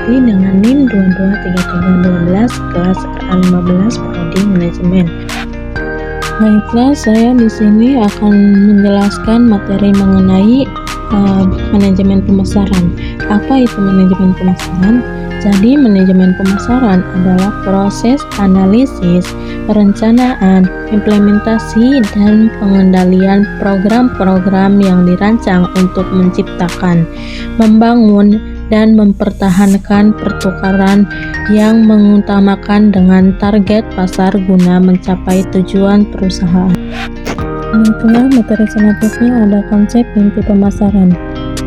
Supriyati dengan NIM 223312 kelas RA15 Prodi Manajemen. Baiklah, saya di sini akan menjelaskan materi mengenai manajemen pemasaran. Apa itu manajemen pemasaran? Jadi, manajemen pemasaran adalah proses analisis, perencanaan, implementasi, dan pengendalian program-program yang dirancang untuk menciptakan, membangun, dan mempertahankan pertukaran yang mengutamakan dengan target pasar guna mencapai tujuan perusahaan. Itulah materi selanjutnya ada konsep inti pemasaran.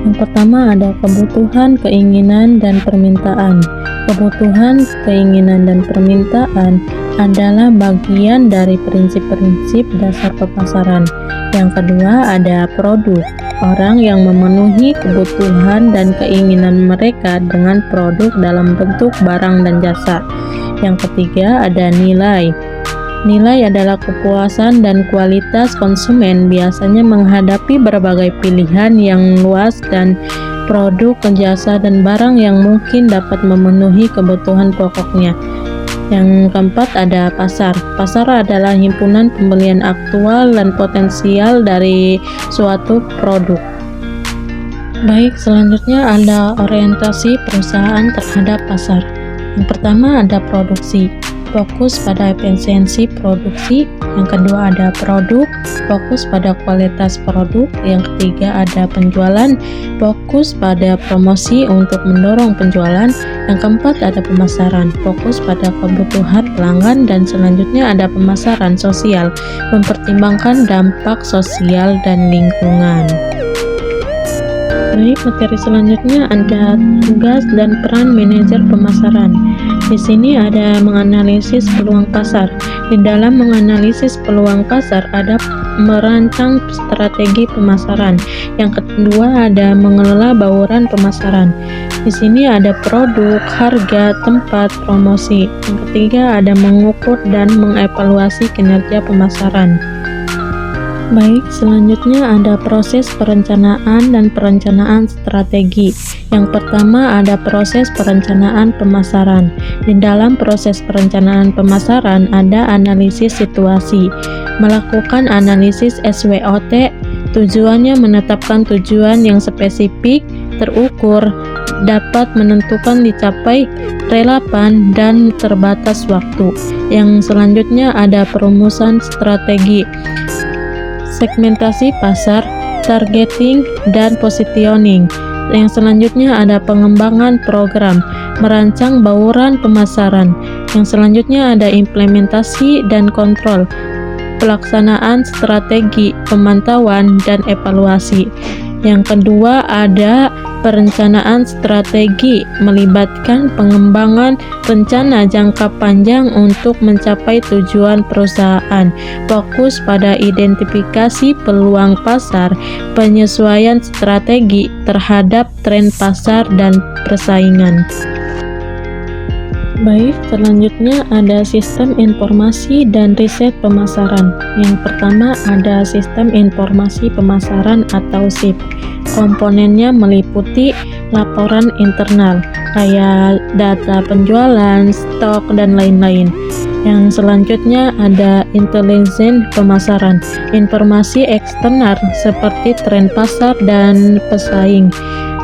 Yang pertama ada kebutuhan, keinginan, dan permintaan. Kebutuhan, keinginan, dan permintaan adalah bagian dari prinsip-prinsip dasar pemasaran. Yang kedua ada produk. Orang yang memenuhi kebutuhan dan keinginan mereka dengan produk dalam bentuk barang dan jasa. Yang ketiga ada nilai. Nilai adalah kepuasan dan kualitas konsumen biasanya menghadapi berbagai pilihan yang luas dan produk, jasa, dan barang yang mungkin dapat memenuhi kebutuhan pokoknya. Yang keempat ada pasar. Pasar adalah himpunan pembelian aktual dan potensial dari suatu produk. Baik, selanjutnya ada orientasi perusahaan terhadap pasar. Yang pertama ada produksi. Fokus pada efisiensi produksi. Yang kedua ada produk, fokus pada kualitas produk. Yang ketiga ada penjualan, fokus pada promosi untuk mendorong penjualan. Yang keempat ada pemasaran, fokus pada kebutuhan pelanggan. Dan selanjutnya ada pemasaran sosial, mempertimbangkan dampak sosial dan lingkungan. Baik, materi selanjutnya ada tugas dan peran manajer pemasaran. Di sini ada menganalisis peluang pasar. Di dalam menganalisis peluang pasar ada merancang strategi pemasaran. Yang kedua ada mengelola bauran pemasaran. Di sini ada produk, harga, tempat, promosi. Yang ketiga ada mengukur dan mengevaluasi kinerja pemasaran. Baik, selanjutnya ada proses perencanaan dan perencanaan strategi. Yang pertama ada proses perencanaan pemasaran. Di dalam proses perencanaan pemasaran ada analisis situasi, melakukan analisis SWOT, tujuannya menetapkan tujuan yang spesifik, terukur, dapat menentukan dicapai, relevan, dan terbatas waktu. Yang selanjutnya ada perumusan strategi, segmentasi pasar, targeting, dan positioning. Yang selanjutnya ada pengembangan program, merancang bauran pemasaran. Yang selanjutnya ada implementasi dan kontrol, pelaksanaan strategi, pemantauan, dan evaluasi. Yang kedua ada perencanaan strategi, melibatkan pengembangan rencana jangka panjang untuk mencapai tujuan perusahaan. Fokus pada identifikasi peluang pasar, penyesuaian strategi terhadap tren pasar dan persaingan. Baik, selanjutnya ada sistem informasi dan riset pemasaran. Yang pertama ada sistem informasi pemasaran atau SIP. Komponennya meliputi laporan internal, kayak data penjualan, stok, dan lain-lain. Yang selanjutnya ada intelijen pemasaran, informasi eksternal seperti tren pasar dan pesaing.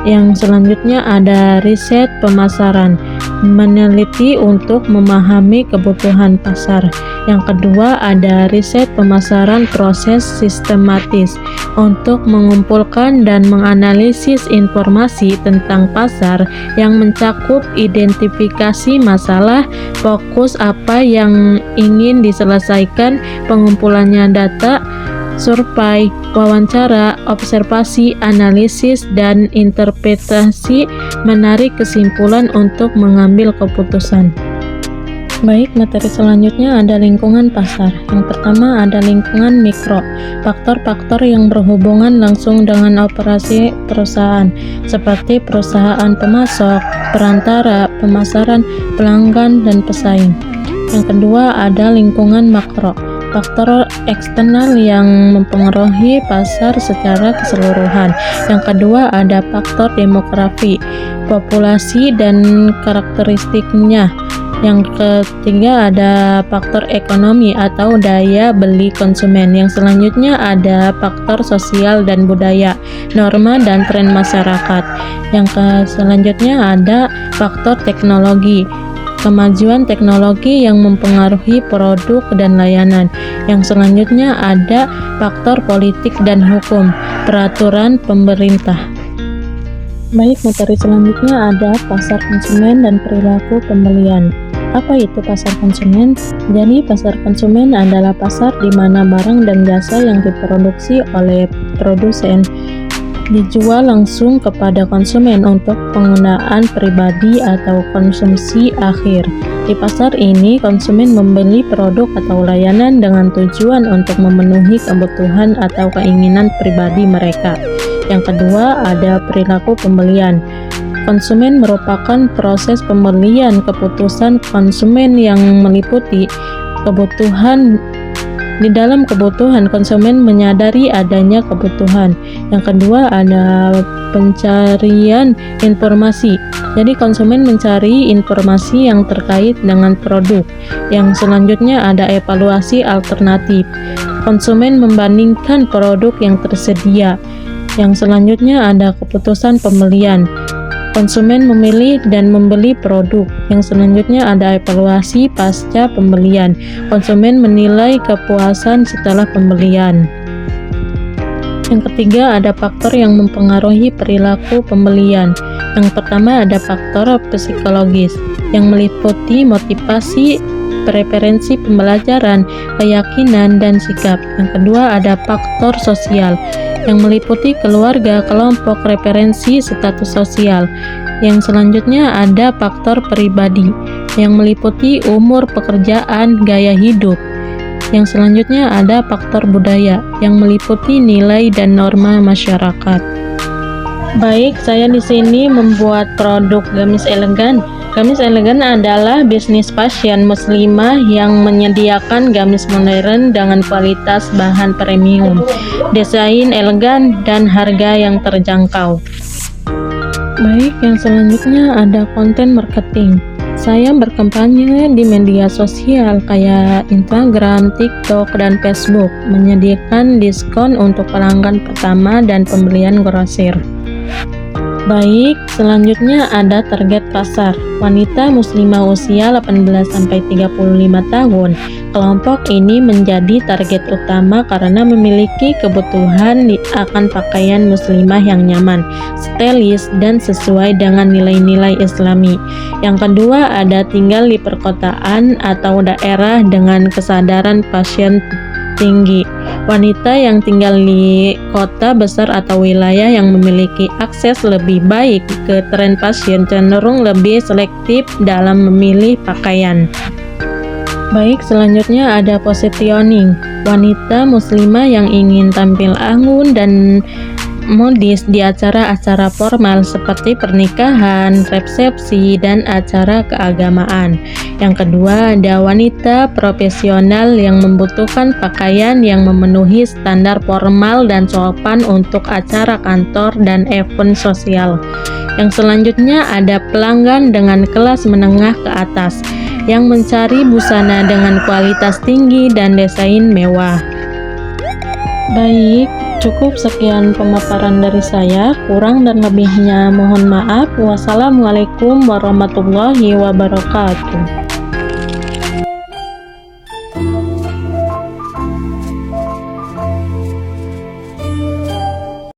Yang selanjutnya ada riset pemasaran, meneliti untuk memahami kebutuhan pasar. Yang kedua ada riset pemasaran proses sistematis, untuk mengumpulkan dan menganalisis informasi tentang pasar yang mencakup identifikasi masalah, fokus apa yang ingin diselesaikan, pengumpulannya data, survei, wawancara, observasi, analisis, dan interpretasi, menarik kesimpulan untuk mengambil keputusan. Baik, materi selanjutnya ada lingkungan pasar. Yang pertama ada lingkungan mikro, faktor-faktor yang berhubungan langsung dengan operasi perusahaan, seperti perusahaan pemasok, perantara, pemasaran, pelanggan, dan pesaing. Yang kedua ada lingkungan makro. faktor eksternal yang mempengaruhi pasar secara keseluruhan. Yang kedua ada faktor demografi, populasi dan karakteristiknya. Yang ketiga ada faktor ekonomi atau daya beli konsumen. Yang selanjutnya ada faktor sosial dan budaya, norma dan tren masyarakat. Yang selanjutnya ada faktor teknologi, kemajuan teknologi yang mempengaruhi produk dan layanan. Yang selanjutnya ada faktor politik dan hukum, peraturan pemerintah. Baik, materi selanjutnya ada pasar konsumen dan perilaku pembelian. Apa itu pasar konsumen? Jadi pasar konsumen adalah pasar di mana barang dan jasa yang diproduksi oleh produsen dijual langsung kepada konsumen untuk penggunaan pribadi atau konsumsi akhir. Di pasar ini, konsumen membeli produk atau layanan dengan tujuan untuk memenuhi kebutuhan atau keinginan pribadi mereka. Yang kedua, ada perilaku pembelian. Konsumen merupakan proses pembelian keputusan konsumen yang meliputi kebutuhan. Di dalam kebutuhan, konsumen menyadari adanya kebutuhan. Yang kedua ada pencarian informasi. Jadi konsumen mencari informasi yang terkait dengan produk. Yang selanjutnya ada evaluasi alternatif. Konsumen membandingkan produk yang tersedia. Yang selanjutnya ada keputusan pembelian. Konsumen memilih dan membeli produk. Yang selanjutnya ada evaluasi pasca pembelian. Konsumen menilai kepuasan setelah pembelian. Yang ketiga ada faktor yang mempengaruhi perilaku pembelian. Yang pertama ada faktor psikologis yang meliputi motivasi, preferensi pembelajaran, keyakinan, dan sikap. Yang kedua ada faktor sosial yang meliputi keluarga, kelompok, referensi, status sosial. Yang selanjutnya ada faktor pribadi yang meliputi umur, pekerjaan, gaya hidup. Yang selanjutnya ada faktor budaya yang meliputi nilai dan norma masyarakat. Baik, saya di sini membuat produk gamis elegan. Gamis elegan adalah bisnis fashion muslimah yang menyediakan gamis modern dengan kualitas bahan premium, desain elegan, dan harga yang terjangkau. Baik, yang selanjutnya ada konten marketing. Saya berkampanye di media sosial kayak Instagram, TikTok, dan Facebook, menyediakan diskon untuk pelanggan pertama dan pembelian grosir. Baik, selanjutnya ada target pasar. Wanita muslimah usia 18-35 tahun. Kelompok ini menjadi target utama karena memiliki kebutuhan akan pakaian muslimah yang nyaman, stylish, dan sesuai dengan nilai-nilai Islami. Yang kedua ada tinggal di perkotaan atau daerah dengan kesadaran fashion tinggi. Wanita yang tinggal di kota besar atau wilayah yang memiliki akses lebih baik ke tren fashion cenderung lebih selektif dalam memilih pakaian. Baik, selanjutnya ada positioning. Wanita muslimah yang ingin tampil anggun dan modis di acara-acara formal seperti pernikahan, resepsi, dan acara keagamaan. Yang kedua, ada wanita profesional yang membutuhkan pakaian yang memenuhi standar formal dan sopan untuk acara kantor dan event sosial. Yang selanjutnya ada pelanggan dengan kelas menengah ke atas yang mencari busana dengan kualitas tinggi dan desain mewah. Baik, cukup sekian pemaparan dari saya. Kurang dan lebihnya mohon maaf. Wassalamualaikum warahmatullahi wabarakatuh.